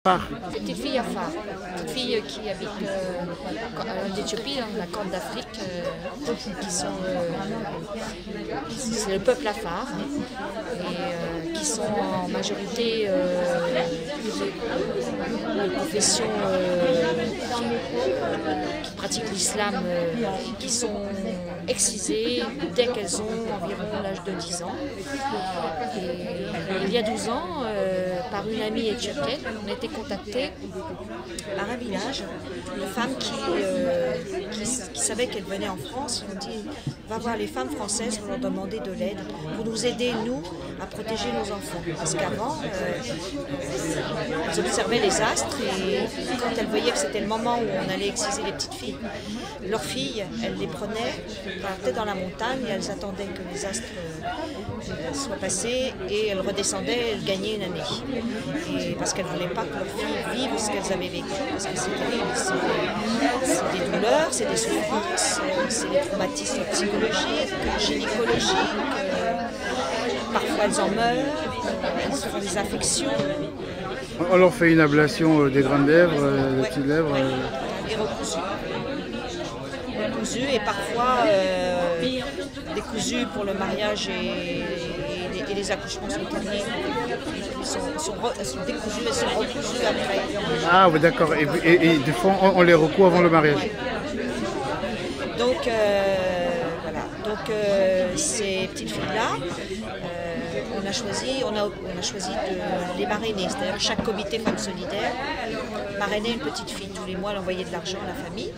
Petite fille Afar, petite fille qui habite en Éthiopie, dans la Corne d'Afrique, c'est le peuple Afar, et qui sont en majorité de confession qui pratiquent l'islam, qui sont excisées dès qu'elles ont environ l'âge de 10 ans. Et il y a 12 ans, par une amie éthiopienne, on a été contactés par un village de femmes qui savaient qu'elles venaient en France. Ils ont dit, va voir les femmes françaises pour leur demander de l'aide, pour nous aider, nous, à protéger nos enfants. Parce qu'avant, elles observaient les astres et quand elles voyaient que c'était le moment où on allait exciser les petites filles, leurs filles, elles les prenaient, partaient dans la montagne et elles attendaient que les astres soient passés et elles redescendaient, elles gagnaient une année. Et parce qu'elles ne voulaient pas que leurs filles vivent ce qu'elles avaient vécu, parce que c'est terrible, c'est des douleurs, c'est des souffrances, c'est des traumatismes psychologiques, gynécologiques, parfois elles en meurent, elles font des infections. On leur fait une ablation des grandes lèvres, des petites lèvres. Et recousues et parfois décousues pour le mariage et les accouchements spontanés. Elles sont décousues, elles sont recousues après. Ah oui, d'accord. Et des fois, on les recoue avant le mariage. Donc, voilà. Donc, ces petites filles-là, on a choisi de les marrainer. C'est-à-dire que chaque comité Femmes Solidaires marrainait une petite fille. Tous les mois, elle envoyait de l'argent à la famille.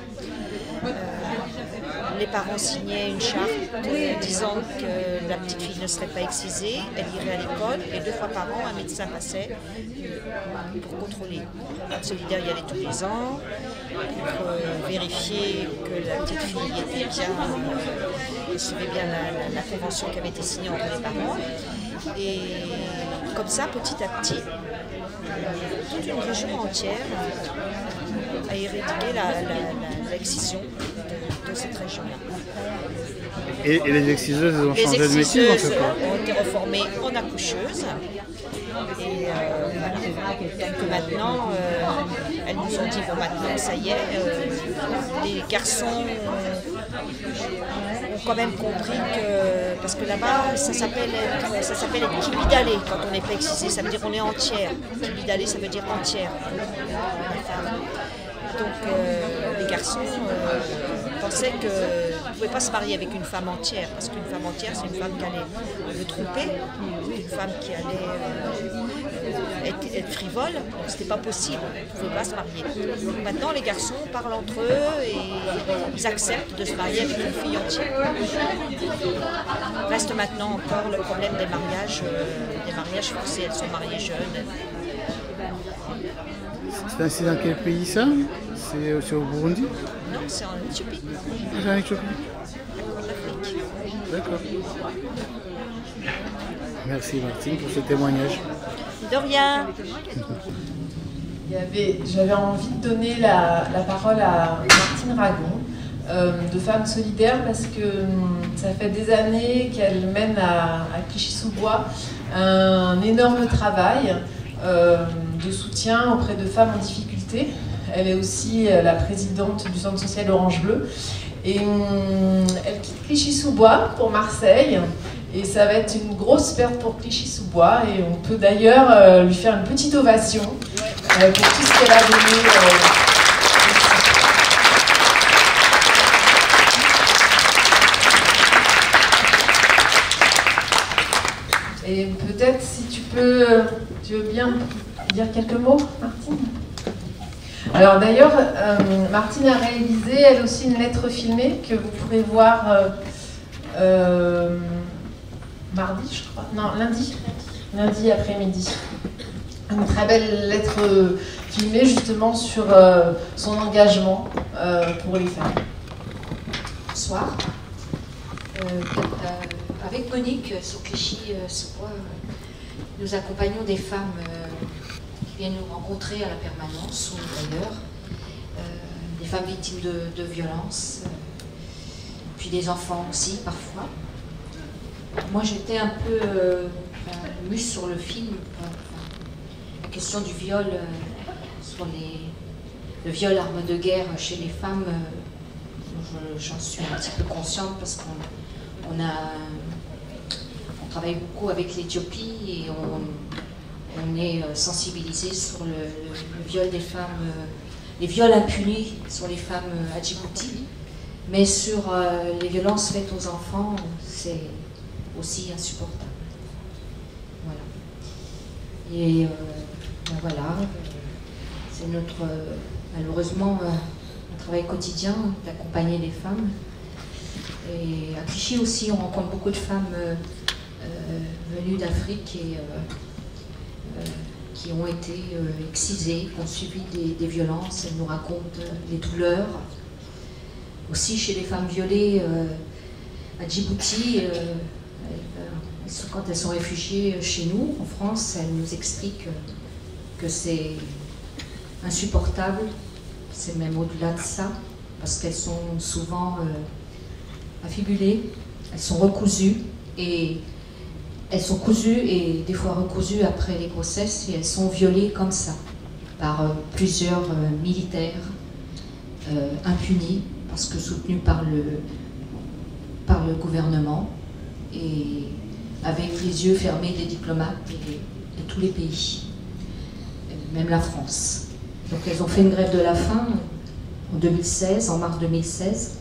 Les parents signaient une charte disant que la petite fille ne serait pas excisée, elle irait à l'école et 2 fois par an, un médecin passait pour contrôler. Femmes Solidaires y allait tous les ans pour vérifier que la petite fille était bien, suivait bien la convention qui avait été signée entre les parents. Et comme ça, petit à petit, toute une région entière a éradiqué l'excision de cette région-là. Et les exciseuses, elles ont changé de métier, en fait, ont été reformées en accoucheuses. Et donc maintenant, elles nous ont dit, bon maintenant ça y est, les garçons ont quand même compris que, parce que là-bas, ça s'appelle être kibidalé quand on n'est pas excisé, ça veut dire on est entière. Kibidalé, ça veut dire entière. Donc les garçons pensaient qu'ils ne pouvaient pas se marier avec une femme entière, parce qu'une femme entière, c'est une femme qui allait le tromper, une femme qui allait être frivole, donc c'était pas possible, ils ne pouvaient pas se marier. Donc maintenant, les garçons parlent entre eux et ils acceptent de se marier avec une fille entière. Reste maintenant encore le problème des mariages forcés, elles sont mariées jeunes. C'est dans quel pays ça? C'est au Burundi? Non, c'est en Éthiopie. C'est en Éthiopie? D'accord. Merci Martine pour ce témoignage. De rien. J'avais envie de donner la parole à Martine Ragon de Femmes Solidaires parce que ça fait des années qu'elle mène à Clichy-sous-Bois un énorme travail de soutien auprès de femmes en difficulté. Elle est aussi la présidente du centre social Orange Bleu. Et elle quitte Clichy-sous-Bois pour Marseille. Et ça va être une grosse perte pour Clichy-sous-Bois. Et on peut d'ailleurs lui faire une petite ovation pour tout ce qu'elle a donné. Et peut-être si tu veux bien dire quelques mots, Martine? Alors d'ailleurs, Martine a réalisé elle aussi une lettre filmée que vous pourrez voir mardi, je crois, non, lundi après-midi. Une très belle lettre filmée justement sur son engagement pour les femmes. Bonsoir. Avec Monique sur Clichy-sous-Bois, nous accompagnons des femmes qui viennent nous rencontrer à la permanence ou d'ailleurs, des femmes victimes de violences, puis des enfants aussi parfois. Moi j'étais un peu émue sur le film, la question du viol sur le viol arme de guerre chez les femmes, j'en suis un petit peu consciente parce qu'on travaille beaucoup avec l'Éthiopie et on est sensibilisé sur le viol des femmes, les viols impunis sur les femmes à Djibouti, mais sur les violences faites aux enfants, c'est aussi insupportable. Voilà. Et ben voilà, c'est notre, malheureusement, un travail quotidien d'accompagner les femmes. Et à Clichy aussi, on rencontre beaucoup de femmes venues d'Afrique et qui ont été excisées, qui ont subi des violences. Elles nous racontent les douleurs. Aussi chez les femmes violées à Djibouti, quand elles sont réfugiées chez nous, en France, elles nous expliquent que c'est insupportable, c'est même au-delà de ça, parce qu'elles sont souvent affibulées, elles sont recousues, et elles sont cousues et des fois recousues après les grossesses, et elles sont violées comme ça, par plusieurs militaires impunis, parce que soutenus par le gouvernement, et avec les yeux fermés des diplomates de tous les pays, même la France. Donc elles ont fait une grève de la faim en 2016, en mars 2016,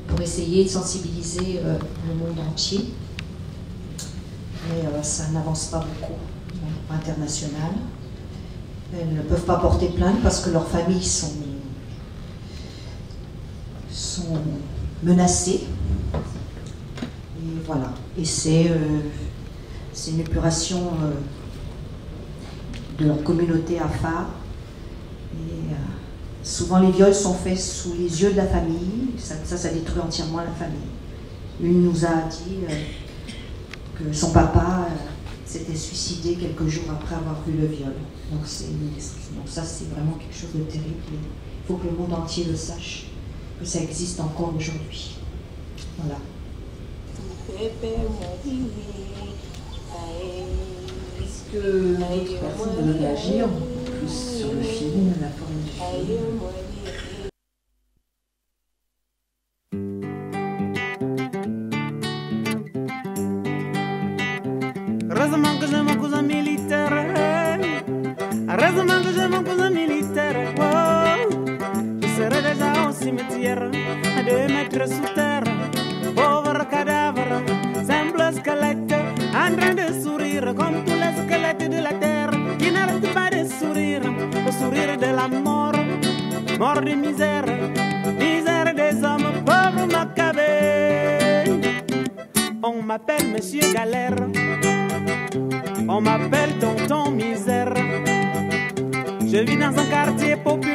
pour essayer de sensibiliser le monde entier. Mais ça n'avance pas beaucoup au niveau international. Elles ne peuvent pas porter plainte parce que leurs familles sont menacées. Et voilà. Et c'est une épuration de leur communauté afar. Et souvent les viols sont faits sous les yeux de la famille. Ça détruit entièrement la famille. Une nous a dit que son papa s'était suicidé quelques jours après avoir vu le viol. Donc ça c'est vraiment quelque chose de terrible. Il faut que le monde entier le sache, que ça existe encore aujourd'hui. Voilà. Est-ce que d'autres personnes veulent réagir plus sur le film, la forme du film? Heureusement que j'ai mon cousin militaire. Heureusement que j'ai mon cousin militaire. Oh, je serai déjà au cimetière à 2 mètres sous terre. Pauvre cadavre, simple squelette, en train de sourire comme tous les squelettes de la terre qui n'arrêtent pas de sourire, le sourire de la mort, mort de misère, misère des hommes, pauvre Macabé. On m'appelle Monsieur Galère, on m'appelle Tonton Misère. Je vis dans un quartier populaire.